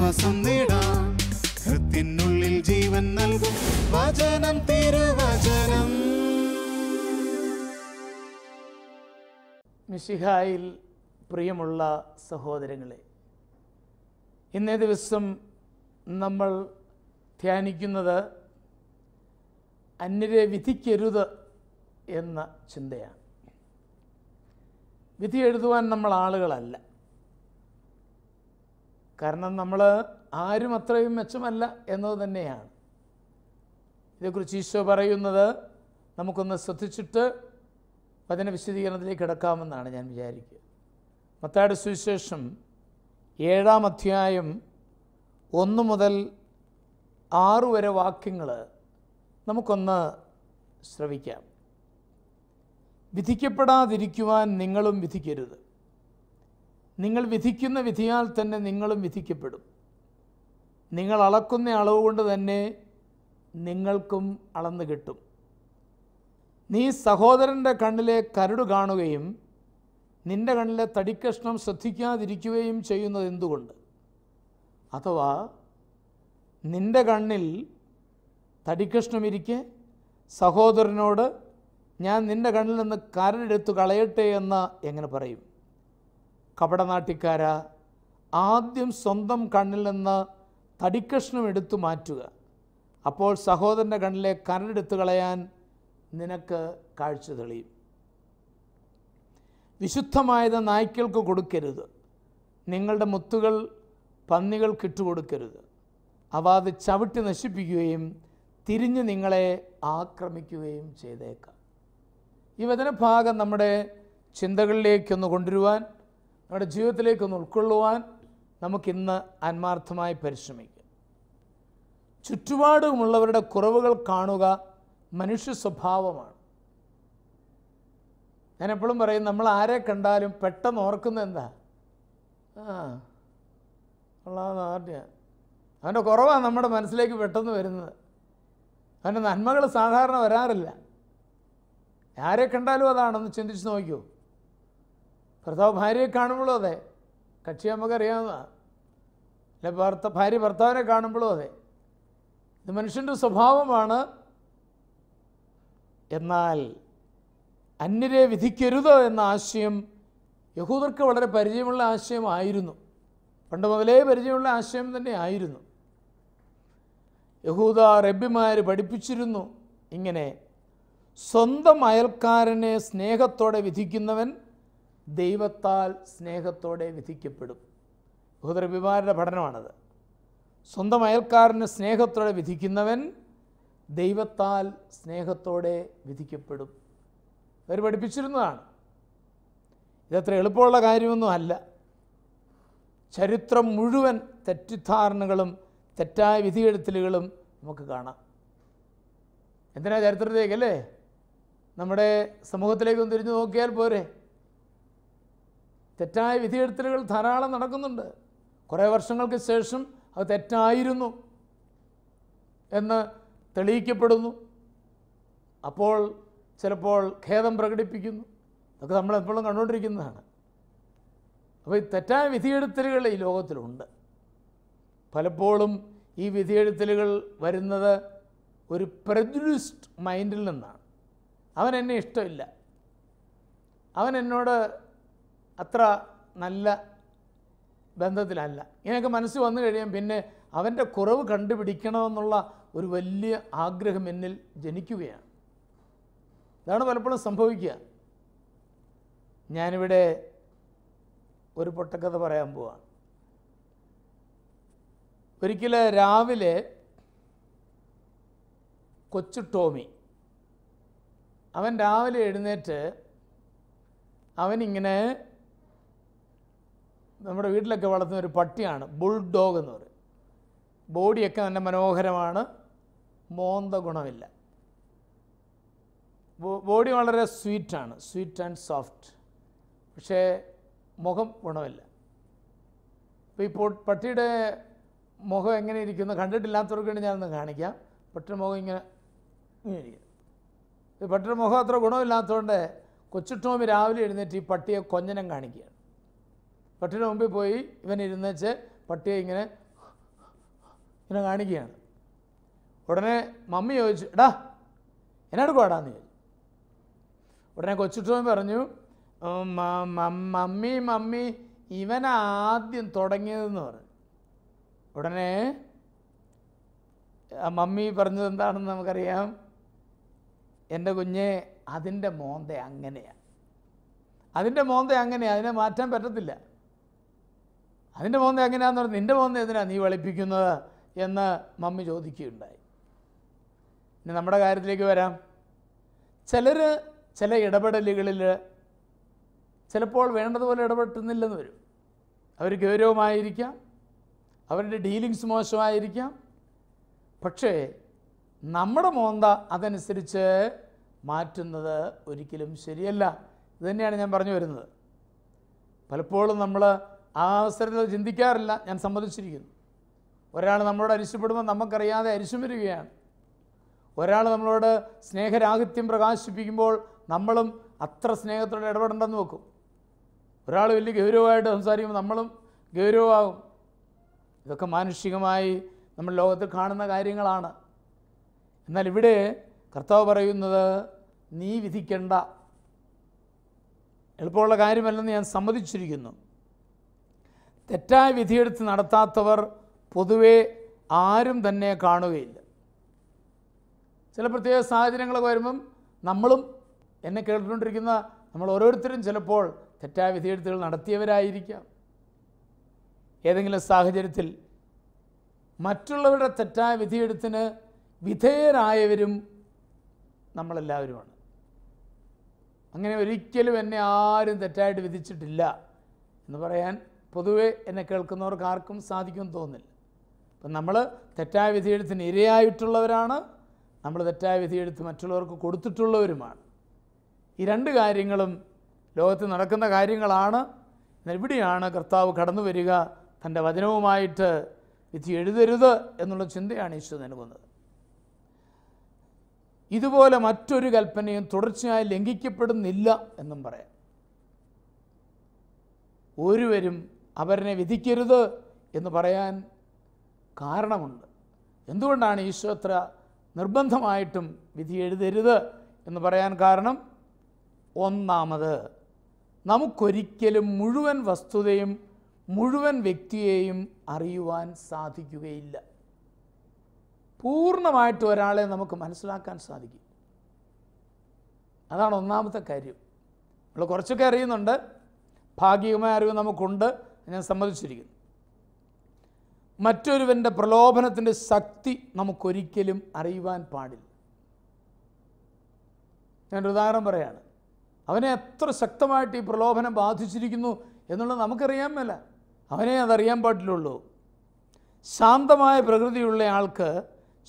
ആശ്വാസം നേടാം. ഹൃത്തിനുള്ളിൽ ജീവൻ നൽകും വചനം, തിരുവചനം. മിശിഹായിൽ പ്രിയമുള്ള സഹോദരങ്ങളെ, ഇന്നേ ദിവസം നമ്മൾ ധ്യാനിക്കുന്നത് അന്യരെ വിധിക്കരുത് എന്ന ചിന്തയാണ്. വിധി എഴുതുവാൻ നമ്മൾ ആളുകളല്ല. കാരണം നമ്മൾ ആരും അത്രയും മെച്ചമല്ല എന്നത് തന്നെയാണ്. ഇതേക്കുറിച്ച് ഈശോ പറയുന്നത് നമുക്കൊന്ന് ശ്രദ്ധിച്ചിട്ട് വചന വിശദീകരണത്തിലേക്ക് കിടക്കാമെന്നാണ് ഞാൻ വിചാരിക്കുക. മത്തായിയുടെ സുവിശേഷം 7-ാം അധ്യായം 1 മുതൽ 6 വരെ വാക്യങ്ങൾ നമുക്കൊന്ന് ശ്രവിക്കാം. വിധിക്കപ്പെടാതിരിക്കുവാൻ നിങ്ങളും വിധിക്കരുത്. നിങ്ങൾ വിധിക്കുന്ന വിധിയാൽ തന്നെ നിങ്ങളും വിധിക്കപ്പെടും. നിങ്ങൾ അളക്കുന്ന അളവ് കൊണ്ട് തന്നെ നിങ്ങൾക്കും അളന്നു കിട്ടും. നീ സഹോദരൻ്റെ കണ്ണിലെ കരട് കാണുകയും നിൻ്റെ കണ്ണിലെ തടിക്കഷ്ണം ശ്രദ്ധിക്കാതിരിക്കുകയും ചെയ്യുന്നത് എന്തുകൊണ്ട്? അഥവാ നിൻ്റെ കണ്ണിൽ തടിക്കഷ്ണമിരിക്കെ സഹോദരനോട് ഞാൻ നിൻ്റെ കണ്ണിൽ നിന്ന് കരടെടുത്തു കളയട്ടെ എന്ന് എങ്ങനെ പറയും? കപടനാട്ടിക്കാരാ, ആദ്യം സ്വന്തം കണ്ണിൽ നിന്ന് തടിക്കഷ്ണം എടുത്തു മാറ്റുക. അപ്പോൾ സഹോദരൻ്റെ കണ്ണിലെ കരടെടുത്തു കളയാൻ നിനക്ക് കാഴ്ച തെളിയും. വിശുദ്ധമായത് നായ്ക്കൾക്ക് കൊടുക്കരുത്. നിങ്ങളുടെ മുത്തുകൾ പന്നികൾക്ക് ഇട്ടുകൊടുക്കരുത്. അവ അത് ചവിട്ടി നശിപ്പിക്കുകയും തിരിഞ്ഞ് നിങ്ങളെ ആക്രമിക്കുകയും ചെയ്തേക്കാം. ഈ വചനഭാഗം നമ്മുടെ ചിന്തകളിലേക്കൊന്ന് കൊണ്ടുവരുവാൻ, നമ്മുടെ ജീവിതത്തിലേക്കൊന്ന് ഉൾക്കൊള്ളുവാൻ നമുക്കിന്ന് ആത്മാർത്ഥമായി പരിശ്രമിക്കാം. ചുറ്റുപാടുമുള്ളവരുടെ കുറവുകൾ കാണുക മനുഷ്യ സ്വഭാവമാണ്. ഞാൻ എപ്പോഴും പറയും, നമ്മൾ ആരെ കണ്ടാലും പെട്ടെന്ന് ഓർക്കുന്നത് എന്താ? അവൻ്റെ കുറവാണ് നമ്മുടെ മനസ്സിലേക്ക് പെട്ടെന്ന് വരുന്നത്. അവൻ്റെ നന്മകൾ സാധാരണ വരാറില്ല. ആരെ കണ്ടാലും അതാണെന്ന് ചിന്തിച്ച് നോക്കിയോ. ഭർത്താവ് ഭാര്യയെ കാണുമ്പോഴും അതെ, കക്ഷി നമുക്കറിയാവുന്നതാണ്. അല്ലെ ഭാര്യ ഭർത്താവിനെ കാണുമ്പോഴും അതെ. ഇത് മനുഷ്യൻ്റെ സ്വഭാവമാണ്. എന്നാൽ അന്യരെ വിധിക്കരുത് എന്ന ആശയം യഹൂദർക്ക് വളരെ പരിചയമുള്ള ആശയമായിരുന്നു. പണ്ട് മുതലേ പരിചയമുള്ള ആശയം തന്നെ ആയിരുന്നു. യഹൂദ റബ്ബിമാർ പഠിപ്പിച്ചിരുന്നു ഇങ്ങനെ: സ്വന്തം അയൽക്കാരനെ സ്നേഹത്തോടെ വിധിക്കുന്നവൻ ദൈവത്താൽ സ്നേഹത്തോടെ വിധിക്കപ്പെടും. യഹൂദ റബ്ബിമാരുടെ പഠനമാണത്. സ്വന്തം അയൽക്കാരനെ സ്നേഹത്തോടെ വിധിക്കുന്നവൻ ദൈവത്താൽ സ്നേഹത്തോടെ വിധിക്കപ്പെടും. അവർ പഠിപ്പിച്ചിരുന്നതാണ്. ഇതത്ര എളുപ്പമുള്ള കാര്യമൊന്നും അല്ല. ചരിത്രം മുഴുവൻ തെറ്റിദ്ധാരണകളും തെറ്റായ വിധിയെഴുത്തലുകളും നമുക്ക് കാണാം. എന്തിനാ ചരിത്രത്തിലേക്കല്ലേ? നമ്മുടെ സമൂഹത്തിലേക്കൊന്ന് തിരിഞ്ഞു നോക്കിയാൽ പോരെ. തെറ്റായ വിധിയെഴുത്തലുകൾ ധാരാളം നടക്കുന്നുണ്ട്. കുറേ വർഷങ്ങൾക്ക് ശേഷം അത് തെറ്റായിരുന്നു എന്ന് തെളിയിക്കപ്പെടുന്നു. അപ്പോൾ ചിലപ്പോൾ ഖേദം പ്രകടിപ്പിക്കുന്നു. അതൊക്കെ നമ്മളെപ്പോഴും കണ്ടുകൊണ്ടിരിക്കുന്നതാണ്. അപ്പോൾ ഈ തെറ്റായ വിധിയെഴുത്തലുകൾ ഈ ലോകത്തിലുണ്ട്. പലപ്പോഴും ഈ വിധിയെഴുത്തലുകൾ വരുന്നത് ഒരു പ്രെജുഡിസ്ഡ് മൈൻഡിൽ നിന്നാണ്. അവൻ എന്നെ ഇഷ്ടമില്ല, അവൻ എന്നോട് അത്ര നല്ല ബന്ധത്തിലല്ല, ഇങ്ങനെയൊക്കെ മനസ്സ് വന്നു കഴിയാൻ പിന്നെ അവൻ്റെ കുറവ് കണ്ടുപിടിക്കണമെന്നുള്ള ഒരു വലിയ ആഗ്രഹം എന്നിൽ ജനിക്കുകയാണ്. ഇതാണ് പലപ്പോഴും സംഭവിക്കുക. ഞാനിവിടെ ഒരു പൊട്ടക്കഥ പറയാൻ പോവാണ്. ഒരിക്കൽ രാവിലെ കൊച്ചു ടോമി, അവൻ രാവിലെ എഴുന്നേറ്റ് അവനിങ്ങനെ, നമ്മുടെ വീട്ടിലൊക്കെ വളർത്തുന്ന ഒരു പട്ടിയാണ്, ബുൾഡോഗ് എന്ന് പറയും. ബോഡിയൊക്കെ നല്ല മനോഹരമാണ്, മോന്ത ഗുണമില്ല. ബോഡി വളരെ സ്വീറ്റാണ്, സ്വീറ്റ് ആൻഡ് സോഫ്റ്റ്. പക്ഷേ മുഖം ഗുണമില്ല. അപ്പോൾ ഇപ്പോൾ പട്ടിയുടെ മുഖം എങ്ങനെ ഇരിക്കുന്നു കണ്ടിട്ടില്ലാത്തവർക്ക് വേണ്ടി ഞാനൊന്ന് കാണിക്കാം. പട്ടിയുടെ മുഖം ഇങ്ങനെ ഇരിക്കും. പട്ടിയുടെ മുഖം അത്ര ഗുണമില്ലാത്തതുകൊണ്ട് കൊച്ചു ടോമി രാവിലെ എഴുന്നേറ്റ് ഈ പട്ടിയെ കൊഞ്ഞനം കാണിക്കുകയാണ്. പട്ടിയുടെ മുമ്പിൽ പോയി ഇവൻ ഇരുന്നേച്ച് പട്ടിയെ ഇങ്ങനെ ഇങ്ങനെ കാണിക്കുകയാണ്. ഉടനെ മമ്മി ചോദിച്ചു, എടാ എന്നാടുക്കുവാടാന്ന് ചോദിച്ചു. ഉടനെ കൊച്ചുട്ടോൻ പറഞ്ഞു, മമ്മി ഇവനാദ്യം തുടങ്ങിയതെന്ന് പറഞ്ഞു. ഉടനെ മമ്മി പറഞ്ഞത് എന്താണെന്ന് നമുക്കറിയാം. എൻ്റെ കുഞ്ഞെ, അതിൻ്റെ മോന്ത അങ്ങനെയാണ്, അതിൻ്റെ മോന്ത അങ്ങനെയാണ്, അതിനെ മാറ്റാൻ പറ്റത്തില്ല. അതിൻ്റെ മോന്ത എങ്ങനെയാണെന്ന് പറഞ്ഞു. നിൻ്റെ മോന്ത എന്തിനാണ് നീ വെളുപ്പിക്കുന്നത് എന്ന് മമ്മി ചോദിക്കുകയുണ്ടായി. ഇനി നമ്മുടെ കാര്യത്തിലേക്ക് വരാം. ചിലർ ചില ഇടപെടലുകളിൽ ചിലപ്പോൾ വേണ്ടതുപോലെ ഇടപെട്ടുന്നില്ലെന്ന് വരും. അവർ ഗൗരവമായിരിക്കാം, അവരുടെ ഡീലിങ്സ് മോശമായിരിക്കാം. പക്ഷേ നമ്മുടെ മോന്ത അതനുസരിച്ച് മാറ്റുന്നത് ഒരിക്കലും ശരിയല്ല. ഇതുതന്നെയാണ് ഞാൻ പറഞ്ഞു വരുന്നത്. പലപ്പോഴും നമ്മൾ ആ അവസരത്തിൽ ചിന്തിക്കാറില്ല. ഞാൻ സമ്മതിച്ചിരിക്കുന്നു. ഒരാൾ നമ്മളോട് അരിശപ്പെടുമ്പോൾ നമുക്കറിയാതെ അരിശം വരികയാണ്. ഒരാൾ നമ്മളോട് സ്നേഹരാഹിത്യം പ്രകാശിപ്പിക്കുമ്പോൾ നമ്മളും അത്ര സ്നേഹത്തോടെ ഇടപെടേണ്ടെന്ന് വെക്കും. ഒരാൾ വലിയ ഗൗരവമായിട്ട് സംസാരിക്കുമ്പോൾ നമ്മളും ഗൗരവമാകും. ഇതൊക്കെ മാനുഷികമായി നമ്മൾ ലോകത്തിൽ കാണുന്ന കാര്യങ്ങളാണ്. എന്നാൽ ഇവിടെ കർത്താവ് പറയുന്നത്, നീ വിധിക്കേണ്ട. എളുപ്പമുള്ള കാര്യമല്ലെന്ന് ഞാൻ സമ്മതിച്ചിരിക്കുന്നു. തെറ്റായ വിധിയെടുത്ത് നടത്താത്തവർ പൊതുവെ ആരും തന്നെ കാണുകയില്ല. ചില പ്രത്യേക സാഹചര്യങ്ങളൊക്കെ വരുമ്പം നമ്മളും, എന്നെ കേട്ടുകൊണ്ടിരിക്കുന്ന നമ്മൾ ഓരോരുത്തരും ചിലപ്പോൾ തെറ്റായ വിധിയെഴുത്തുകൾ നടത്തിയവരായിരിക്കാം. ഏതെങ്കിലും സാഹചര്യത്തിൽ മറ്റുള്ളവരുടെ തെറ്റായ വിധിയെഴുത്തിന് വിധേയരായവരും നമ്മളെല്ലാവരുമാണ്. അങ്ങനെ ഒരിക്കലും എന്നെ ആരും തെറ്റായിട്ട് വിധിച്ചിട്ടില്ല എന്ന് പറയാൻ പൊതുവെ എന്നെ കേൾക്കുന്നവർക്ക് ആർക്കും സാധിക്കുമെന്ന് തോന്നുന്നില്ല. അപ്പം നമ്മൾ തെറ്റായ വിധിയെഴുത്തിന് ഇരയായിട്ടുള്ളവരാണ്, നമ്മൾ തെറ്റായ വിധിയെഴുത്ത് മറ്റുള്ളവർക്ക് കൊടുത്തിട്ടുള്ളവരുമാണ്. ഈ രണ്ട് കാര്യങ്ങളും ലോകത്ത് നടക്കുന്ന കാര്യങ്ങളാണ്. എന്നാൽ ഇവിടെയാണ് കർത്താവ് കടന്നു വരിക. തൻ്റെ വചനവുമായിട്ട് വിധി എഴുതരുത് എന്നുള്ള ചിന്തയാണ് ഈശോ നൽകുന്നത്. ഇതുപോലെ മറ്റൊരു കൽപ്പനയും തുടർച്ചയായി ലംഘിക്കപ്പെടുന്നില്ല എന്നും പറയാം. ഒരുവരും അവരെ വിധിക്കരുത് എന്ന് പറയാൻ കാരണമുണ്ട്. എന്തുകൊണ്ടാണ് ഈശോ അത്ര നിർബന്ധമായിട്ടും വിധി എഴുതരുത് എന്ന് പറയാൻ കാരണം? ഒന്നാമത്, നമുക്കൊരിക്കലും മുഴുവൻ വസ്തുതയും മുഴുവൻ വ്യക്തിയെയും അറിയുവാൻ സാധിക്കുകയില്ല. പൂർണ്ണമായിട്ട് ഒരാളെ നമുക്ക് മനസ്സിലാക്കാൻ സാധിക്കും. അതാണ് ഒന്നാമത്തെ കാര്യം. നമ്മൾ കുറച്ചൊക്കെ അറിയുന്നുണ്ട്, ഭാഗികമായ അറിവ് നമുക്കുണ്ട്, ഞാൻ സമ്മതിച്ചിരിക്കുന്നു. മറ്റൊരുവൻ്റെ പ്രലോഭനത്തിൻ്റെ ശക്തി നമുക്കൊരിക്കലും അറിയുവാൻ പാടില്ല. ഞാനൊരു ഉദാഹരണം പറയാണ്. അവനെ എത്ര ശക്തമായിട്ട് ഈ പ്രലോഭനം ബാധിച്ചിരിക്കുന്നു എന്നുള്ളത് നമുക്കറിയാൻ മേല, അവനെ അതറിയാൻ പാടില്ലുള്ളൂ. ശാന്തമായ പ്രകൃതിയുള്ള ആൾക്ക്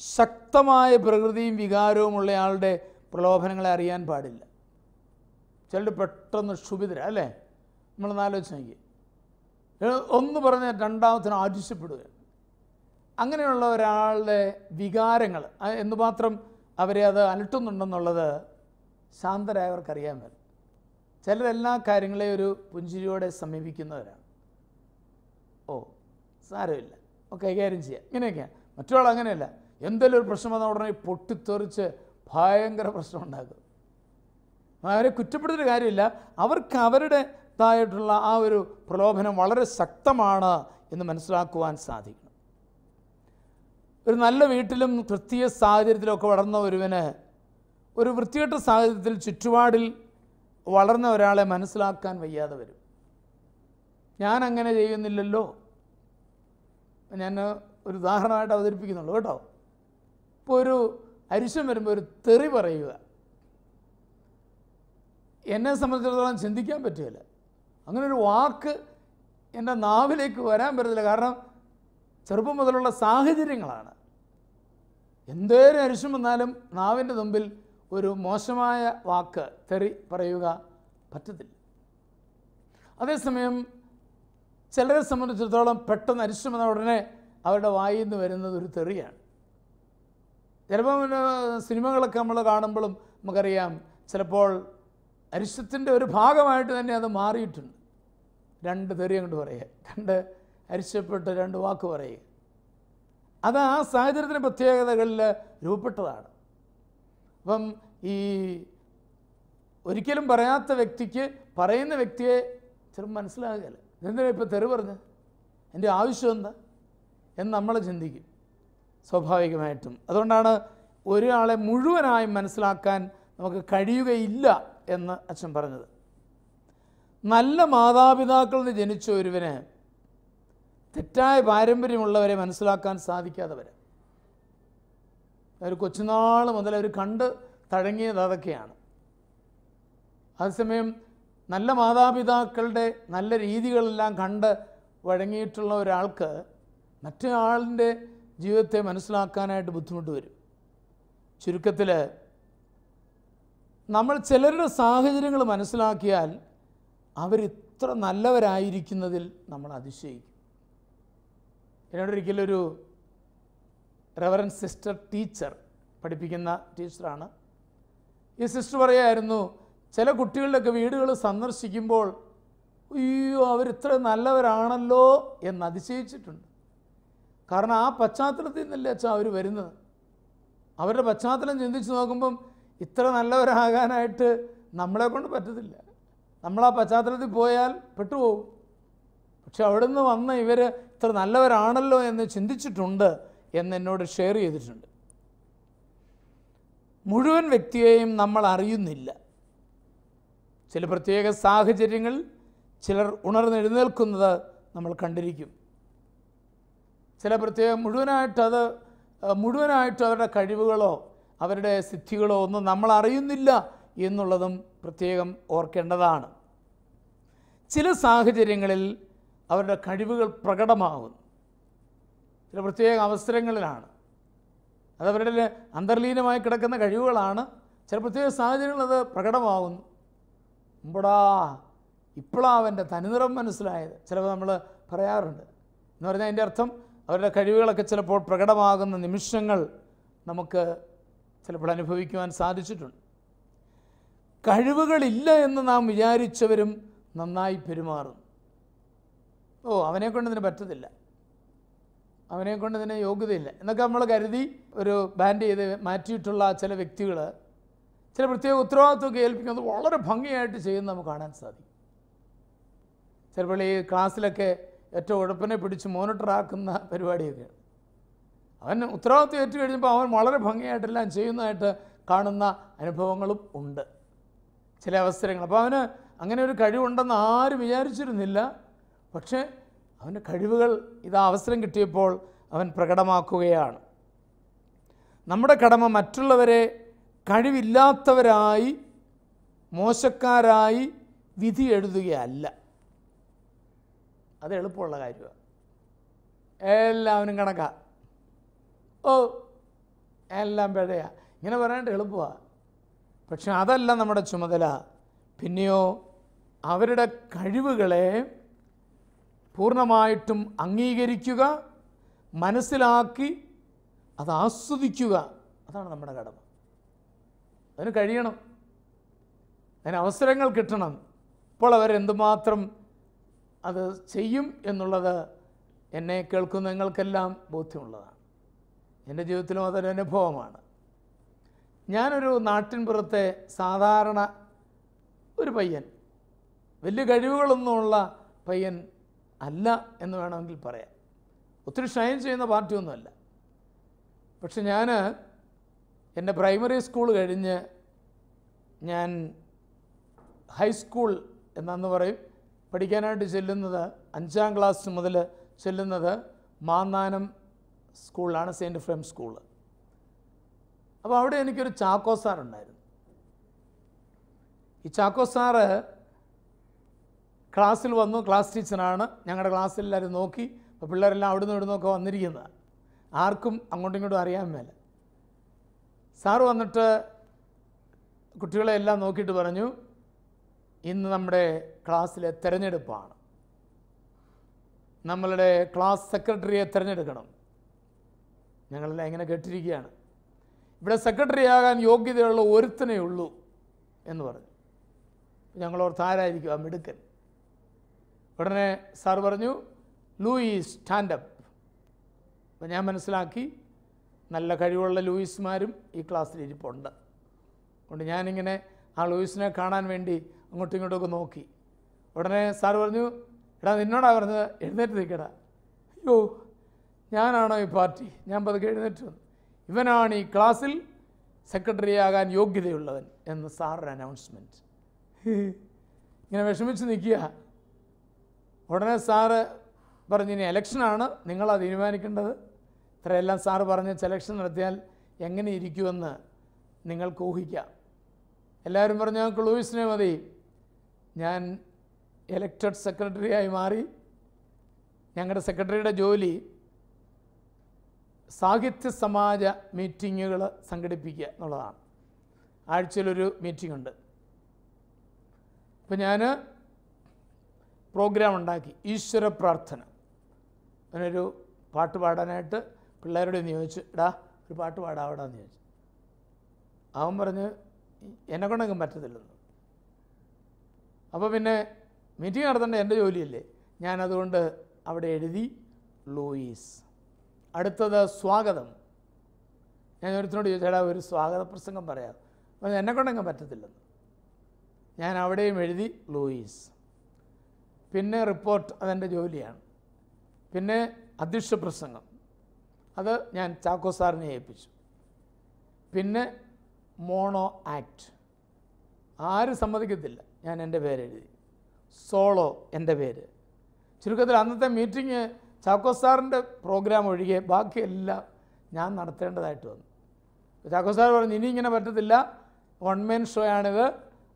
ശക്തമായ പ്രകൃതിയും വികാരവുമുള്ള ആളുടെ പ്രലോഭനങ്ങളെ അറിയാൻ പാടില്ല. ചിലർ പെട്ടെന്ന് ക്ഷുഭിതര, അല്ലേ? നമ്മളൊന്ന് ആലോചിച്ച് നോക്കി. ഒന്ന് പറഞ്ഞ് രണ്ടാമത്തിന് ആവശ്യപ്പെടുക. അങ്ങനെയുള്ള ഒരാളുടെ വികാരങ്ങൾ എന്തുമാത്രം അവരെ അത് അലട്ടുന്നുണ്ടെന്നുള്ളത് ശാന്തരായവർക്കറിയാൻ പറ്റും. ചിലരെല്ലാ കാര്യങ്ങളെയും ഒരു പുഞ്ചിരിയോടെ സമീപിക്കുന്നവരാണ്. ഓ സാരമില്ല, ഒക്കെ കൈകാര്യം ചെയ്യാം, ഇങ്ങനെയൊക്കെയാണ്. മറ്റൊരാൾ അങ്ങനെയല്ല. എന്തെങ്കിലും ഒരു പ്രശ്നം വന്നാൽ ഉടനെ പൊട്ടിത്തെറിച്ച് ഭയങ്കര പ്രശ്നം ഉണ്ടാക്കും. അവരെ കുറ്റപ്പെടുത്തിയ കാര്യമില്ല, അവർക്ക് അവരുടേതായിട്ടുള്ള ആ ഒരു പ്രലോഭനം വളരെ ശക്തമാണ് എന്ന് മനസ്സിലാക്കുവാൻ സാധിക്കണം. ഒരു നല്ല വീട്ടിലും ക്രിസ്തീയ സാഹചര്യത്തിലൊക്കെ വളർന്ന ഒരുവന് ഒരു വൃത്തികെട്ട സാഹചര്യത്തിൽ ചുറ്റുപാടിൽ വളർന്ന ഒരാളെ മനസ്സിലാക്കാൻ വയ്യാതെ വരും. ഞാൻ അങ്ങനെ ചെയ്യുന്നില്ലല്ലോ. ഞാൻ ഒരു ഉദാഹരണമായിട്ട് അവതരിപ്പിക്കുന്നുള്ളൂ കേട്ടോ. ഇപ്പോൾ ഒരു അരിശം വരുമ്പോൾ ഒരു തെറി പറയുക എന്നെ സംബന്ധിച്ചിടത്തോളം ചിന്തിക്കാൻ പറ്റുകയില്ല. അങ്ങനെ ഒരു വാക്ക് എൻ്റെ നാവിലേക്ക് വരാൻ പറ്റത്തില്ല. കാരണം ചെറുപ്പം മുതലുള്ള സാഹചര്യങ്ങളാണ്. എന്തേലും അരിശം വന്നാലും നാവിൻ്റെ മുമ്പിൽ ഒരു മോശമായ വാക്ക്, തെറി പറയുക പറ്റത്തില്ല. അതേസമയം ചിലരെ സംബന്ധിച്ചിടത്തോളം പെട്ടെന്ന് അരിശം വന്ന ഉടനെ അവരുടെ വായിൽ നിന്ന് വരുന്നത് ഒരു തെറിയാണ്. ചിലപ്പോൾ സിനിമകളൊക്കെ നമ്മൾ കാണുമ്പോഴും നമുക്കറിയാം, ചിലപ്പോൾ അരിശത്തിൻ്റെ ഒരു ഭാഗമായിട്ട് തന്നെ അത് മാറിയിട്ടുണ്ട്. രണ്ട് തെറി അങ്ങോട്ട് പറയുക, രണ്ട് അരിശപ്പെട്ട് രണ്ട് വാക്ക് പറയുക. അത് ആ സാഹചര്യത്തിൻ്റെ പ്രത്യേകതകളിൽ രൂപപ്പെട്ടതാണ്. അപ്പം ഈ ഒരിക്കലും പറയാത്ത വ്യക്തിക്ക് പറയുന്ന വ്യക്തിയെ ചിലപ്പോൾ മനസ്സിലാകുകയില്ല. എന്തിനാണ് ഇപ്പോൾ തെറി പറഞ്ഞത്, എൻ്റെ ആവശ്യം എന്താ എന്ന് നമ്മൾ ചിന്തിക്കും സ്വാഭാവികമായിട്ടും. അതുകൊണ്ടാണ് ഒരാളെ മുഴുവനായും മനസ്സിലാക്കാൻ നമുക്ക് കഴിയുകയില്ല എന്ന് അച്ഛൻ പറഞ്ഞത്. നല്ല മാതാപിതാക്കളിൽ നിന്ന് ജനിച്ച ഒരുവന് തെറ്റായ പാരമ്പര്യമുള്ളവരെ മനസ്സിലാക്കാൻ സാധിക്കാതെ വരാം. ഒരു കൊച്ചുനാൾ മുതൽ അവർ കണ്ട് തഴങ്ങിയത് അതൊക്കെയാണ്. അതേസമയം നല്ല മാതാപിതാക്കളുടെ നല്ല രീതികളെല്ലാം കണ്ട് വഴങ്ങിയിട്ടുള്ള ഒരാൾക്ക് മറ്റൊരാളിൻ്റെ ജീവിതത്തെ മനസ്സിലാക്കാനായിട്ട് ബുദ്ധിമുട്ട് വരും. ചുരുക്കത്തിൽ നമ്മൾ ചിലരുടെ സാഹചര്യങ്ങൾ മനസ്സിലാക്കിയാൽ അവരിത്ര നല്ലവരായിരിക്കുന്നതിൽ നമ്മൾ അതിശയിക്കും. എന്നോടൊരിക്കലൊരു റെവറൻഡ് സിസ്റ്റർ ടീച്ചർ, പഠിപ്പിക്കുന്ന ടീച്ചറാണ്, ഈ സിസ്റ്റർ പറയുമായിരുന്നു, ചില കുട്ടികളുടെയൊക്കെ വീടുകൾ സന്ദർശിക്കുമ്പോൾ അയ്യോ അവരിത്ര നല്ലവരാണല്ലോ എന്ന് അതിശയിച്ചിട്ടുണ്ട്. കാരണം ആ പശ്ചാത്തലത്തിൽ നിന്നല്ലേ അച്ഛാ അവർ വരുന്നത്. അവരുടെ പശ്ചാത്തലം ചിന്തിച്ച് നോക്കുമ്പം ഇത്ര നല്ലവരാകാനായിട്ട് നമ്മളെ കൊണ്ട് പറ്റത്തില്ല. നമ്മൾ ആ പശ്ചാത്തലത്തിൽ പോയാൽ പെട്ടുപോകും. പക്ഷെ അവിടെ നിന്ന് വന്ന ഇവർ ഇത്ര നല്ലവരാണല്ലോ എന്ന് ചിന്തിച്ചിട്ടുണ്ട് എന്ന് എന്നോട് ഷെയർ ചെയ്തിട്ടുണ്ട്. മുഴുവൻ വ്യക്തിയെയും നമ്മൾ അറിയുന്നില്ല. ചില പ്രത്യേക സാഹചര്യങ്ങൾ ചിലർ ഉണർന്നെഴുന്നേൽക്കുന്നത് നമ്മൾ കണ്ടിരിക്കും. ചില പ്രത്യേക മുഴുവനായിട്ട് അവരുടെ കഴിവുകളോ അവരുടെ സിദ്ധികളോ ഒന്നും നമ്മൾ അറിയുന്നില്ല എന്നുള്ളതും പ്രത്യേകം ഓർക്കേണ്ടതാണ്. ചില സാഹചര്യങ്ങളിൽ അവരുടെ കഴിവുകൾ പ്രകടമാകുന്നു. ചില പ്രത്യേക അവസരങ്ങളിലാണ്. അതവരുടെ അന്തർലീനമായി കിടക്കുന്ന കഴിവുകളാണ്. ചില പ്രത്യേക സാഹചര്യങ്ങളിൽ അത് പ്രകടമാകുന്നു. ഇപ്പോഴാണ് അവൻ്റെ തനിനിറം മനസ്സിലായത് ചിലപ്പോൾ നമ്മൾ പറയാറുണ്ട്. എന്ന് പറഞ്ഞാൽ അതിൻ്റെ അർത്ഥം അവരുടെ കഴിവുകളൊക്കെ ചിലപ്പോൾ പ്രകടമാകുന്ന നിമിഷങ്ങൾ നമുക്ക് ചിലപ്പോൾ അനുഭവിക്കുവാൻ സാധിച്ചിട്ടുണ്ട്. കഴിവുകളില്ല എന്ന് നാം വിചാരിച്ചവരും നന്നായി പെരുമാറുന്നു. അവനെക്കൊണ്ട് ഇതിന് പറ്റത്തില്ല, അവനെക്കൊണ്ട് ഇതിന് യോഗ്യതയില്ല എന്നൊക്കെ നമ്മൾ കരുതി ഒരു ബാൻഡ് ചെയ്ത് മാറ്റിയിട്ടുള്ള ചില വ്യക്തികൾ ചില പ്രത്യേക ഉത്തരവാദിത്വമൊക്കെ ഏൽപ്പിക്കുന്നത് വളരെ ഭംഗിയായിട്ട് ചെയ്യുന്നത് നമുക്ക് കാണാൻ സാധിക്കും. ചിലപ്പോൾ ഈ ക്ലാസ്സിലൊക്കെ ഏറ്റവും ഉഴപ്പനെ പിടിച്ച് മോണിറ്ററാക്കുന്ന പരിപാടിയൊക്കെയാണ്. അവൻ ഉത്തരവാദിത്വം ഏറ്റു കഴിഞ്ഞപ്പോൾ അവൻ വളരെ ഭംഗിയായിട്ടെല്ലാം ചെയ്യുന്നതായിട്ട് കാണുന്ന അനുഭവങ്ങളും ഉണ്ട് ചില അവസരങ്ങൾ. അപ്പോൾ അവന് അങ്ങനെ ഒരു കഴിവുണ്ടെന്ന് ആരും വിചാരിച്ചിരുന്നില്ല. പക്ഷേ അവൻ്റെ കഴിവുകൾ ഇതാ അവസരം കിട്ടിയപ്പോൾ അവൻ പ്രകടമാക്കുകയാണ്. നമ്മുടെ കടമ മറ്റുള്ളവരെ കഴിവില്ലാത്തവരായി മോശക്കാരായി വിധി എഴുതുകയല്ല. അത് എളുപ്പമുള്ള കാര്യമാണ്. എല്ലാവരും കണക്കാ, എല്ലാം പിഴയാ, ഇങ്ങനെ പറയാനായിട്ട് എളുപ്പമാണ്. പക്ഷെ അതല്ല നമ്മുടെ ചുമതല. പിന്നെയോ അവരുടെ കഴിവുകളെ പൂർണ്ണമായിട്ടും അംഗീകരിക്കുക, മനസ്സിലാക്കി അത് ആസ്വദിക്കുക, അതാണ് നമ്മുടെ കടമ. അതിന് കഴിയണം, അതിന് അവസരങ്ങൾ കിട്ടണം. അപ്പോൾ അവരെന്തുമാത്രം അത് ചെയ്യും എന്നുള്ളത് എന്നെ കേൾക്കുന്ന നിങ്ങൾക്കെല്ലാം ബോധ്യമുള്ളതാണ്. എൻ്റെ ജീവിതത്തിലും അതൊരു അനുഭവമാണ്. ഞാനൊരു നാട്ടിൻപുറത്തെ സാധാരണ ഒരു പയ്യൻ, വലിയ കഴിവുകളൊന്നുമുള്ള പയ്യൻ അല്ല എന്ന് വേണമെങ്കിൽ പറയാം. ഒത്തിരി ഷൈൻ ചെയ്യുന്ന പാർട്ടിയൊന്നുമല്ല. പക്ഷെ ഞാൻ എൻ്റെ പ്രൈമറി സ്കൂൾ കഴിഞ്ഞ് ഞാൻ ഹൈസ്കൂൾ എന്നന്ന് പറയും പഠിക്കാനായിട്ട് ചെല്ലുന്നത് 5ാം ക്ലാസ് മുതൽ ചെല്ലുന്നത് മാന്നാനം സ്കൂളിലാണ്, സെയിൻറ്റ് ഫ്രെയിം സ്കൂള്. അപ്പോൾ അവിടെ എനിക്കൊരു ചാക്കോ സാറുണ്ടായിരുന്നു. ഈ ചാക്കോ സാറ് ക്ലാസ്സിൽ വന്നു, ക്ലാസ് ടീച്ചറാണ്. ഞങ്ങളുടെ ക്ലാസ്സിലെല്ലാവരും നോക്കി. അപ്പോൾ പിള്ളേരെല്ലാം അവിടുന്ന് ഇവിടുന്നൊക്കെ വന്നിരിക്കുന്നത്, ആർക്കും അങ്ങോട്ടും ഇങ്ങോട്ടും അറിയാൻ മേല. സാറ് വന്നിട്ട് കുട്ടികളെ എല്ലാം നോക്കിയിട്ട് പറഞ്ഞു, ഇന്ന് നമ്മുടെ ക്ലാസ്സിലെ തിരഞ്ഞെടുപ്പാണ്, നമ്മളുടെ ക്ലാസ് സെക്രട്ടറിയെ തിരഞ്ഞെടുക്കണം. ഞങ്ങളെല്ലാം ഇങ്ങനെ കേട്ടിരിക്കുകയാണ്. ഇവിടെ സെക്രട്ടറി ആകാൻ യോഗ്യതയുള്ള ഒരുത്തനേ ഉള്ളൂ എന്ന് പറഞ്ഞു. ഞങ്ങളോർത്ത് ആരായിരിക്കും ആ മിടുക്കൻ. ഉടനെ സാർ പറഞ്ഞു, ലൂയി സ്റ്റാൻഡപ്പ്. അപ്പോൾ ഞാൻ മനസ്സിലാക്കി നല്ല കഴിവുള്ള ലൂയിസ്മാരും ഈ ക്ലാസ്സിൽ ഇരിപ്പുണ്ട്. അതുകൊണ്ട് ഞാനിങ്ങനെ ആ ലൂയിസിനെ കാണാൻ വേണ്ടി അങ്ങോട്ടും ഇങ്ങോട്ടുമൊക്കെ നോക്കി. ഉടനെ സാർ പറഞ്ഞു, എടാ നിന്നോടാ പറഞ്ഞത് എഴുന്നേറ്റ് നിൽക്കടാ. അയ്യോ ഞാനാണോ ഈ പാർട്ടി? ഞാൻ പതുക്കെ എഴുന്നേറ്റ് വന്നു. ഇവനാണ് ഈ ക്ലാസ്സിൽ സെക്രട്ടറി ആകാൻ യോഗ്യതയുള്ളവൻ എന്ന് സാറൊരു അനൗൺസ്മെൻറ്റ്. ഇങ്ങനെ വിഷമിച്ച് നിൽക്കുക. ഉടനെ സാറ് പറഞ്ഞു, ഇനി ഇലക്ഷനാണ്, നിങ്ങളാണ് തീരുമാനിക്കേണ്ടത്. ഇത്രയെല്ലാം സാറ് പറഞ്ഞ് സെലക്ഷൻ നടത്തിയാൽ എങ്ങനെ ഇരിക്കുമെന്ന് നിങ്ങൾക്ക് ഊഹിക്കാം. എല്ലാവരും പറഞ്ഞു ഞങ്ങൾക്ക് ലൂയിസിനെ മതി. ഞാൻ എലക്റ്റഡ് സെക്രട്ടറിയായി മാറി. ഞങ്ങളുടെ സെക്രട്ടറിയുടെ ജോലി സാഹിത്യ സമാജ മീറ്റിങ്ങുകൾ സംഘടിപ്പിക്കുക എന്നുള്ളതാണ്. ആഴ്ചയിലൊരു മീറ്റിംഗ് ഉണ്ട്. അപ്പോൾ ഞാൻ പ്രോഗ്രാം ഉണ്ടാക്കി, ഈശ്വര പ്രാർത്ഥന. അതിനൊരു പാട്ട് പാടാനായിട്ട് പിള്ളേരോട് ചോദിച്ചു, എടാ ഒരു പാട്ട് പാടാവിടാന്ന് ചോദിച്ചു. അവൻ പറഞ്ഞ് എന്നെ കൊണ്ടെങ്കിലും പറ്റത്തില്ലെന്ന്. അപ്പോൾ പിന്നെ മീറ്റിംഗ് നടത്തേണ്ട എൻ്റെ ജോലിയല്ലേ, ഞാനതുകൊണ്ട് അവിടെ എഴുതി ലൂയിസ്. അടുത്തത് സ്വാഗതം. ഞാൻ ഒരുത്തിനോട് ചോദിച്ചേടാ ഒരു സ്വാഗത പ്രസംഗം പറയാം. അപ്പോൾ എന്നെ കൊണ്ടെങ്കിലും പറ്റത്തില്ലെന്ന്. ഞാൻ അവിടെയും എഴുതി ലൂയിസ്. പിന്നെ റിപ്പോർട്ട്, അതെൻ്റെ ജോലിയാണ്. പിന്നെ അധ്യക്ഷ പ്രസംഗം, അത് ഞാൻ ചാക്കോ സാറിനെ ഏൽപ്പിച്ചു. പിന്നെ മോണോ ആക്ട്, ആരും സമ്മതിക്കത്തില്ല, ഞാൻ എൻ്റെ പേരെഴുതി. സോളോ എൻ്റെ പേര്. ചുരുക്കത്തിൽ അന്നത്തെ മീറ്റിംഗ് ചാക്കോ സാറിൻ്റെ പ്രോഗ്രാം ഒഴികെ ബാക്കിയെല്ലാം ഞാൻ നടത്തേണ്ടതായിട്ട് വന്നു. ചാക്കോ സാർ പറഞ്ഞു, ഇനി ഇങ്ങനെ പറ്റത്തില്ല, വൺ മാൻ ഷോ ആണിത്,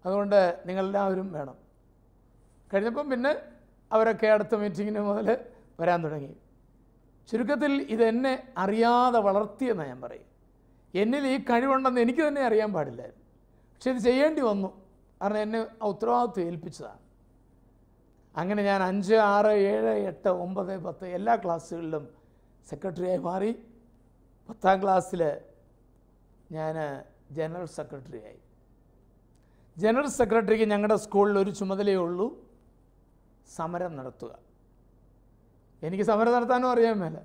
അതുകൊണ്ട് നിങ്ങളെല്ലാവരും വേണം. കഴിഞ്ഞപ്പം പിന്നെ അവരൊക്കെ അടുത്ത മീറ്റിങ്ങിന് മുതൽ വരാൻ തുടങ്ങി. ചുരുക്കത്തിൽ ഇതെന്നെ അറിയാതെ വളർത്തിയെന്നാണ് ഞാൻ പറയും. എന്നിൽ ഈ കഴിവുണ്ടെന്ന് എനിക്ക് തന്നെ അറിയാൻ പാടില്ലായിരുന്നു. പക്ഷെ ഇത് ചെയ്യേണ്ടി വന്നു, കാരണം എന്നെ ഉത്തരവാദിത്വം ഏൽപ്പിച്ചതാണ്. അങ്ങനെ ഞാൻ 5, 6, 7, 8, 9, 10 എല്ലാ ക്ലാസ്സുകളിലും സെക്രട്ടറിയായി മാറി. 10ാം ക്ലാസ്സിൽ ഞാൻ ജനറൽ സെക്രട്ടറിയായി. ജനറൽ സെക്രട്ടറിക്ക് ഞങ്ങളുടെ സ്കൂളിൽ ഒരു ചുമതലയേ ഉള്ളൂ, സമരം നടത്തുക. എനിക്ക് സമരം നടത്താനും അറിയാൻ മേല.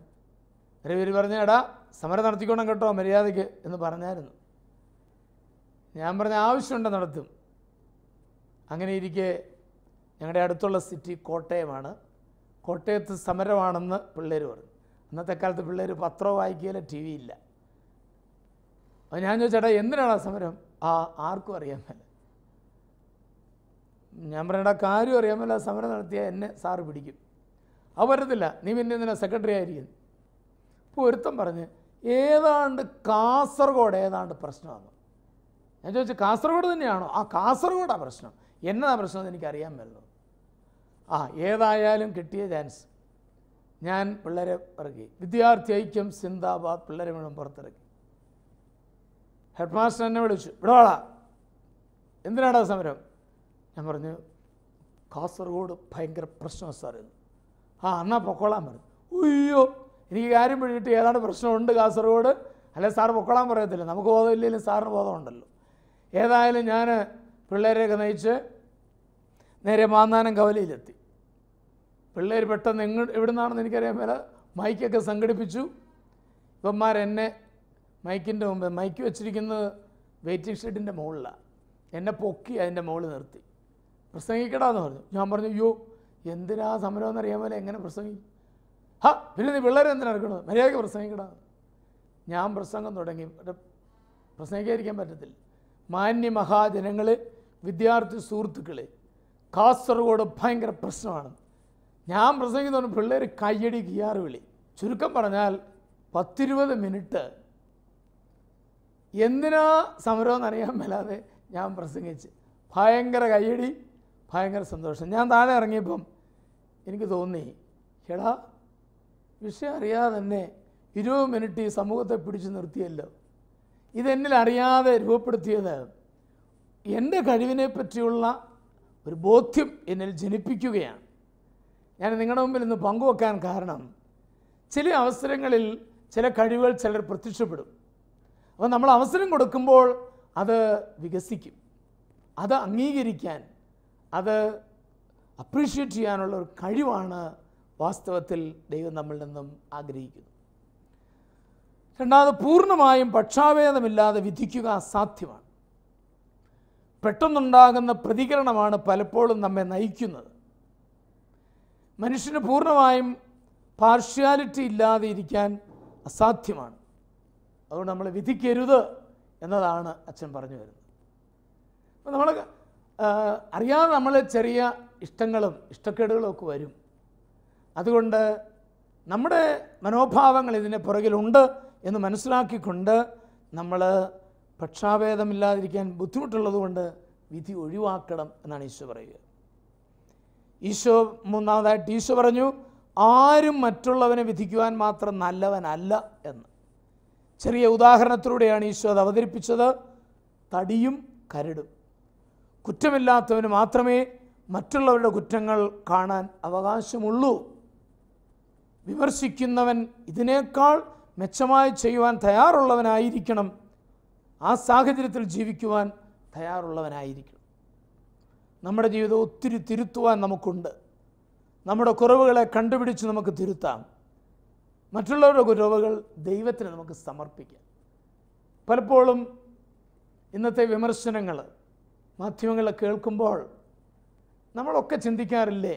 ഒരു പേര് പറഞ്ഞ, എടാ സമരം നടത്തിക്കോണം കേട്ടോ മര്യാദയ്ക്ക് എന്ന് പറഞ്ഞായിരുന്നു. ഞാൻ പറഞ്ഞ ആവശ്യമുണ്ട് നടത്തും. അങ്ങനെ ഇരിക്കെ ഞങ്ങളുടെ അടുത്തുള്ള സിറ്റി കോട്ടയമാണ്. കോട്ടയത്ത് സമരമാണെന്ന് പിള്ളേർ പറഞ്ഞു. അന്നത്തെ കാലത്ത് പിള്ളേർ പത്രം വായിക്കുകയില്ല, ടി വി ഇല്ല. അപ്പോൾ ഞാൻ ചോദിച്ചേട്ടാ എന്തിനാണ് ആ സമരം? ആർക്കും അറിയാൻ മേല. ഞാൻ പറഞ്ഞ കാര്യം അറിയാൻ മേല, സമരം നടത്തിയാൽ എന്നെ സാറ് പിടിക്കും. അത് പറ്റത്തില്ല, നീ പിന്നെ എന്തിനാ സെക്രട്ടറി ആയിരിക്കും. ഇപ്പോൾ ഒരുത്തം പറഞ്ഞ് ഏതാണ്ട് കാസർഗോഡ് ഏതാണ്ട് പ്രശ്നമാണ്. ഞാൻ ചോദിച്ചു കാസർഗോഡ് തന്നെയാണോ? കാസർഗോഡാണ് പ്രശ്നം. എന്നതാ പ്രശ്നം എന്ന് എനിക്കറിയാൻ മേലോ. ഏതായാലും കിട്ടിയ ചാൻസ് ഞാൻ പിള്ളേരെ ഇറക്കി. വിദ്യാർത്ഥി ഐക്യം സിന്ദാബാദ് പിള്ളേരെ വേണം പുറത്തിറക്കി. ഹെഡ് മാസ്റ്റർ എന്നെ വിളിച്ചു, ഇവിടെ വാടാ, എന്തിനാടാ സമരം? ഞാൻ പറഞ്ഞു കാസർഗോഡ് ഭയങ്കര പ്രശ്നമാണ് സാർ എന്ന്. എന്നാൽ പൊക്കോളാൻ പറഞ്ഞു. അയ്യോ എനിക്ക് കാര്യം പിടിച്ചിട്ട് ഏതാണ്ട് പ്രശ്നമുണ്ട് കാസർഗോഡ്, അല്ലെ സാറ് പൊക്കോളാൻ പറയത്തില്ല, നമുക്ക് ബോധമില്ലെങ്കിലും സാറിന് ബോധമുണ്ടല്ലോ. ഏതായാലും ഞാൻ പിള്ളേരെയൊക്കെ നയിച്ച് നേരെ മാന്നാനം കവലയിലെത്തി. പിള്ളേർ പെട്ടെന്ന് എവിടെ നിന്നാണെന്ന് എനിക്കറിയാൻ മേല മൈക്കൊക്കെ സംഘടിപ്പിച്ചു. ഇവന്മാരെന്നെ മൈക്കിൻ്റെ മുമ്പ്, മൈക്ക് വെച്ചിരിക്കുന്നത് വെയിറ്റിംഗ് ഷെഡിൻ്റെ മുകളിലാണ്, എന്നെ പൊക്കി അതിൻ്റെ മുകളിൽ നിർത്തി. പ്രസംഗിക്കടാന്ന് പറഞ്ഞു. ഞാൻ പറഞ്ഞു അയ്യോ എന്തിനാ സമരമെന്ന് അറിയാൻ പോലെ എങ്ങനെ പ്രസംഗിക്കും? പിന്നെ നീ പിള്ളേരെ എന്തിനാ എടുക്കണത്, മര്യാദയ്ക്ക് പ്രസംഗിക്കടാ. ഞാൻ പ്രസംഗം തുടങ്ങി. പ്രസംഗിക്കാതിരിക്കാൻ പറ്റത്തില്ല. മാന്യ മഹാജനങ്ങളെ, വിദ്യാർത്ഥി സുഹൃത്തുക്കളെ, കാസർഗോഡ് ഭയങ്കര പ്രശ്നമാണ്. ഞാൻ പ്രസംഗിക്കുന്നതുകൊണ്ട് പിള്ളേർ കയ്യടി കിയാറ് വിളി. ചുരുക്കം പറഞ്ഞാൽ 10-20 മിനിറ്റ് എന്തിനാ സമരമെന്ന് അറിയാൻ മേലാതെ ഞാൻ പ്രസംഗിച്ച്. ഭയങ്കര കയ്യടി, ഭയങ്കര സന്തോഷം. ഞാൻ താഴെ ഇറങ്ങിയപ്പം എനിക്ക് തോന്നി, എടാ വിഷയം അറിയാതെ തന്നെ 20 മിനിറ്റ് ഈ സമൂഹത്തെ പിടിച്ചു നിർത്തിയല്ലോ. ഇതെന്നിൽ അറിയാതെ രൂപപ്പെടുത്തിയത് എൻ്റെ കഴിവിനെ പറ്റിയുള്ള ഒരു ബോധ്യം എന്നിൽ ജനിപ്പിക്കുകയാണ്. ഞാൻ നിങ്ങളുടെ മുമ്പിൽ ഇന്ന് പങ്കുവെക്കാൻ കാരണം, ചില അവസരങ്ങളിൽ ചില കഴിവുകൾ ചിലർ പ്രത്യക്ഷപ്പെടും. അപ്പോൾ നമ്മൾ അവസരം കൊടുക്കുമ്പോൾ അത് വികസിക്കും. അത് അംഗീകരിക്കാൻ, അത് അപ്രീഷിയേറ്റ് ചെയ്യാനുള്ള ഒരു കഴിവാണ് വാസ്തവത്തിൽ ദൈവം നമ്മളിൽ നിന്നും ആഗ്രഹിക്കുന്നത്. രണ്ടാമത്, പൂർണ്ണമായും പക്ഷാഭേദമില്ലാതെ വിധിക്കുക അസാധ്യമാണ്. പെട്ടെന്നുണ്ടാകുന്ന പ്രതികരണമാണ് പലപ്പോഴും നമ്മെ നയിക്കുന്നത്. മനുഷ്യന് പൂർണ്ണമായും പാർഷ്യാലിറ്റി ഇല്ലാതെ ഇരിക്കാൻ അസാധ്യമാണ്. അതുകൊണ്ട് നമ്മൾ വിധിക്കരുത് എന്നതാണ് അച്ഛൻ പറഞ്ഞു വരുന്നത്. അപ്പോൾ നമ്മൾ അറിയാതെ നമ്മൾ ചെറിയ ഇഷ്ടങ്ങളും ഇഷ്ടക്കേടുകളും ഒക്കെ വരും. അതുകൊണ്ട് നമ്മുടെ മനോഭാവങ്ങൾ ഇതിന് പുറകിലുണ്ട് എന്ന് മനസ്സിലാക്കിക്കൊണ്ട് നമ്മൾ പക്ഷാഭേദമില്ലാതിരിക്കാൻ ബുദ്ധിമുട്ടുള്ളതുകൊണ്ട് വിധി ഒഴിവാക്കണം എന്നാണ് ഈശോ പറയുക. മൂന്നാമതായിട്ട് ഈശോ പറഞ്ഞു, ആരും മറ്റുള്ളവനെ വിധിക്കുവാൻ മാത്രം നല്ലവനല്ല എന്ന്. ചെറിയ ഉദാഹരണത്തിലൂടെയാണ് ഈശോ അത് അവതരിപ്പിച്ചത്. തടിയും കരടും. കുറ്റമില്ലാത്തവന് മാത്രമേ മറ്റുള്ളവരുടെ കുറ്റങ്ങൾ കാണാൻ അവകാശമുള്ളൂ. വിമർശിക്കുന്നവൻ ഇതിനേക്കാൾ മെച്ചമായി ചെയ്യുവാൻ തയ്യാറുള്ളവനായിരിക്കണം. ആ സാഹചര്യത്തിൽ ജീവിക്കുവാൻ തയ്യാറുള്ളവനായിരിക്കണം. നമ്മുടെ ജീവിതം ഒത്തിരി തിരുത്തുവാൻ നമുക്കുണ്ട്. നമ്മുടെ കുറവുകളെ കണ്ടുപിടിച്ച് നമുക്ക് തിരുത്താം. മറ്റുള്ളവരുടെ കുറവുകൾ ദൈവത്തിന് നമുക്ക് സമർപ്പിക്കാം. പലപ്പോഴും ഇന്നത്തെ വിമർശനങ്ങൾ മാധ്യമങ്ങളിൽ കേൾക്കുമ്പോൾ നമ്മളൊക്കെ ചിന്തിക്കാറില്ലേ,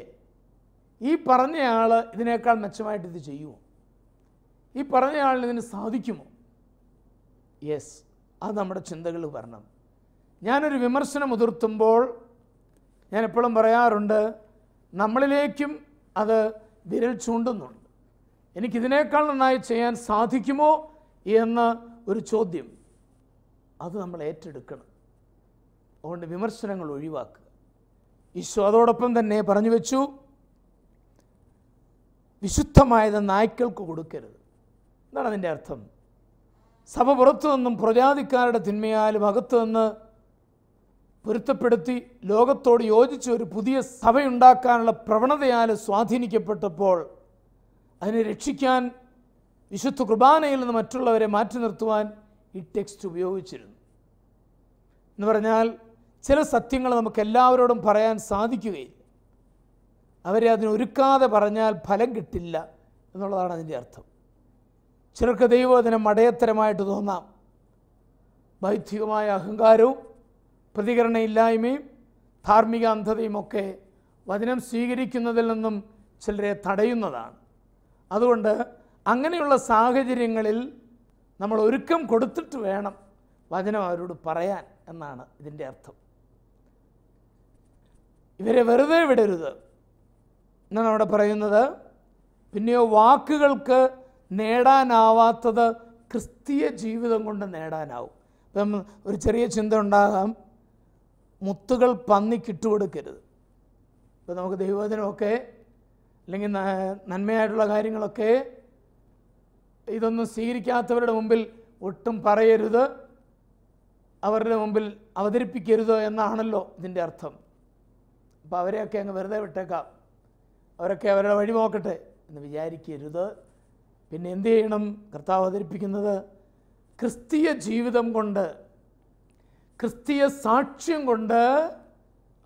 ഈ പറഞ്ഞയാൾ ഇതിനേക്കാൾ മെച്ചമായിട്ട് ഇത് ചെയ്യുമോ? ഈ പറഞ്ഞയാളിന് ഇതിന് സാധിക്കുമോ? യെസ്, അത് നമ്മുടെ ചിന്തകൾ വരണം. ഞാനൊരു വിമർശനം ഉതിർത്തുമ്പോൾ ഞാൻ എപ്പോഴും പറയാറുണ്ട്, നമ്മളിലേക്കും അത് വിരൽ ചൂണ്ടുന്നുണ്ട്. എനിക്കിതിനേക്കാൾ നന്നായി ചെയ്യാൻ സാധിക്കുമോ എന്ന ഒരു ചോദ്യം, അത് നമ്മൾ ഏറ്റെടുക്കണം. അതുകൊണ്ട് വിമർശനങ്ങൾ ഒഴിവാക്കുക. ഈശോ അതോടൊപ്പം തന്നെ പറഞ്ഞു വെച്ചു, വിശുദ്ധമായത് നായ്ക്കൾക്ക് കൊടുക്കരുത്. എന്താണ് അതിൻ്റെ അർത്ഥം? സഭ പുറത്തു നിന്നും പ്രജാതിക്കാരുടെ തിന്മയാലും അകത്തു നിന്ന് പൊരുത്തപ്പെടുത്തി ലോകത്തോട് യോജിച്ച് ഒരു പുതിയ സഭയുണ്ടാക്കാനുള്ള പ്രവണതയാൽ സ്വാധീനിക്കപ്പെട്ടപ്പോൾ അതിനെ രക്ഷിക്കാൻ വിശുദ്ധ കുർബാനയിൽ നിന്ന് മറ്റുള്ളവരെ മാറ്റി നിർത്തുവാൻ ഈ ടെക്സ്റ്റ് ഉപയോഗിച്ചിരുന്നു. എന്ന് പറഞ്ഞാൽ ചില സത്യങ്ങൾ നമുക്ക് എല്ലാവരോടും പറയാൻ സാധിക്കുകയില്ല. അവരെ അതിനൊരുക്കാതെ പറഞ്ഞാൽ ഫലം കിട്ടില്ല എന്നുള്ളതാണ് അതിൻ്റെ അർത്ഥം. ചിലർക്ക് ദൈവവചനം മടയത്തരമായിട്ട് തോന്നാം. ബൗദ്ധികമായ അഹങ്കാരവും പ്രതികരണമില്ലായ്മയും ധാർമ്മിക അന്ധതയും ഒക്കെ വചനം സ്വീകരിക്കുന്നതിൽ നിന്നും ചിലരെ തടയുന്നതാണ്. അതുകൊണ്ട് അങ്ങനെയുള്ള സാഹചര്യങ്ങളിൽ നമ്മൾ ഒരുക്കം കൊടുത്തിട്ട് വേണം വചനം അവരോട് പറയാൻ എന്നാണ് ഇതിൻ്റെ അർത്ഥം. ഇവരെ വെറുതെ വിടരുത് എന്നാണ് അവിടെ പറയുന്നത്. പിന്നെയോ, വാക്കുകൾക്ക് നേടാനാവാത്തത് ക്രിസ്തീയ ജീവിതം കൊണ്ട് നേടാനാവും. ഇപ്പം ഒരു ചെറിയ ചിന്ത ഉണ്ടാകാം, മുത്തുകൾ പന്നിക്കിട്ടുകൊടുക്കരുത്. ഇപ്പം നമുക്ക് ദൈവവചനമൊക്കെ അല്ലെങ്കിൽ നന്മയായിട്ടുള്ള കാര്യങ്ങളൊക്കെ ഇതൊന്നും സ്വീകരിക്കാത്തവരുടെ മുമ്പിൽ ഒട്ടും പറയരുത്, അവരുടെ മുമ്പിൽ അവതരിപ്പിക്കരുത് എന്നാണല്ലോ ഇതിൻ്റെ അർത്ഥം. അപ്പോൾ അവരെയൊക്കെ അങ്ങ് വെറുതെ വിട്ടേക്കാം, അവരൊക്കെ അവരുടെ വഴി നോക്കട്ടെ എന്ന് വിചാരിക്കരുത്. പിന്നെ എന്ത് ചെയ്യണം? കർത്താവ് അവതരിപ്പിക്കുന്നത് ക്രിസ്തീയ ജീവിതം കൊണ്ട്, ക്രിസ്തീയ സാക്ഷ്യം കൊണ്ട്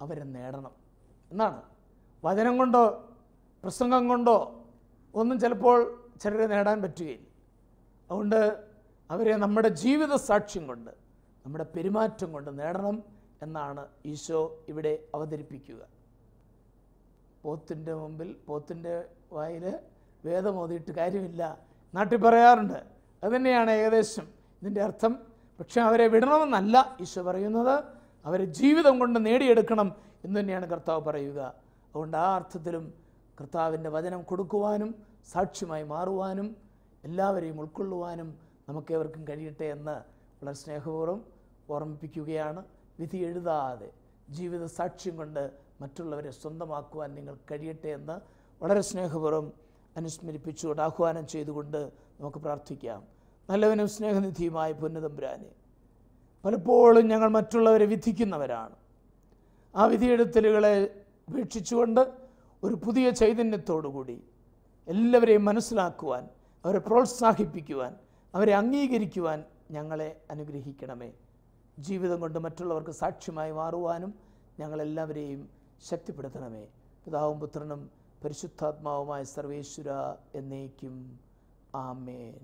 അവരെ നേടണം എന്നാണ്. വചനം കൊണ്ടോ പ്രസംഗം കൊണ്ടോ ഒന്നും ചിലപ്പോൾ ചിലരെ നേടാൻ പറ്റുകയില്ല. അതുകൊണ്ട് അവരെ നമ്മുടെ ജീവിത സാക്ഷ്യം കൊണ്ട്, നമ്മുടെ പെരുമാറ്റം കൊണ്ട് നേടണം എന്നാണ് ഈശോ ഇവിടെ അവതരിപ്പിക്കുക. പോത്തിൻ്റെ മുമ്പിൽ, പോത്തിൻ്റെ വായിൽ വേദം ഓതിയിട്ട് കാര്യമില്ല, നാട്ടിൽ പറയാറുണ്ട്. അതുതന്നെയാണ് ഏകദേശം ഇതിൻ്റെ അർത്ഥം. പക്ഷെ അവരെ വിടണമെന്നല്ല ഈശോ പറയുന്നത്, അവരെ ജീവിതം കൊണ്ട് നേടിയെടുക്കണം എന്ന് തന്നെയാണ് കർത്താവ് പറയുക. അതുകൊണ്ട് ആ അർത്ഥത്തിലും കർത്താവിൻ്റെ വചനം കൊടുക്കുവാനും സാക്ഷ്യമായി മാറുവാനും എല്ലാവരെയും ഉൾക്കൊള്ളുവാനും നമുക്കേവർക്കും കഴിയട്ടെ എന്ന് വളരെ സ്നേഹപൂർവ്വം ഓർമ്മിപ്പിക്കുകയാണ്. വിധി എഴുതാതെ ജീവിത സാക്ഷ്യം കൊണ്ട് മറ്റുള്ളവരെ സ്വന്തമാക്കുവാൻ നിങ്ങൾ കഴിയട്ടെ എന്ന് വളരെ സ്നേഹപൂർവ്വം അനുസ്മരിപ്പിച്ചുകൊണ്ട് ആഹ്വാനം ചെയ്തുകൊണ്ട് നമുക്ക് പ്രാർത്ഥിക്കാം. നല്ലവനും സ്നേഹനിധിയുമായ പൊന്നുതമ്പുരാനെ, പലപ്പോഴും ഞങ്ങൾ മറ്റുള്ളവരെ വിധിക്കുന്നവരാണ്. ആ വിധിയെഴുത്തലുകളെ ഉപേക്ഷിച്ചുകൊണ്ട് ഒരു പുതിയ ചൈതന്യത്തോടുകൂടി എല്ലാവരെയും മനസ്സിലാക്കുവാൻ, അവരെ പ്രോത്സാഹിപ്പിക്കുവാൻ, അവരെ അംഗീകരിക്കുവാൻ ഞങ്ങളെ അനുഗ്രഹിക്കണമേ. ജീവിതം കൊണ്ട് മറ്റുള്ളവർക്ക് സാക്ഷ്യമായി മാറുവാനും ഞങ്ങളെല്ലാവരെയും ശക്തിപ്പെടുത്തണമേ. പിതാവും പുത്രനും പരിശുദ്ധാത്മാവുമായ സർവേശ്വര എന്നേക്കും ആമേൻ.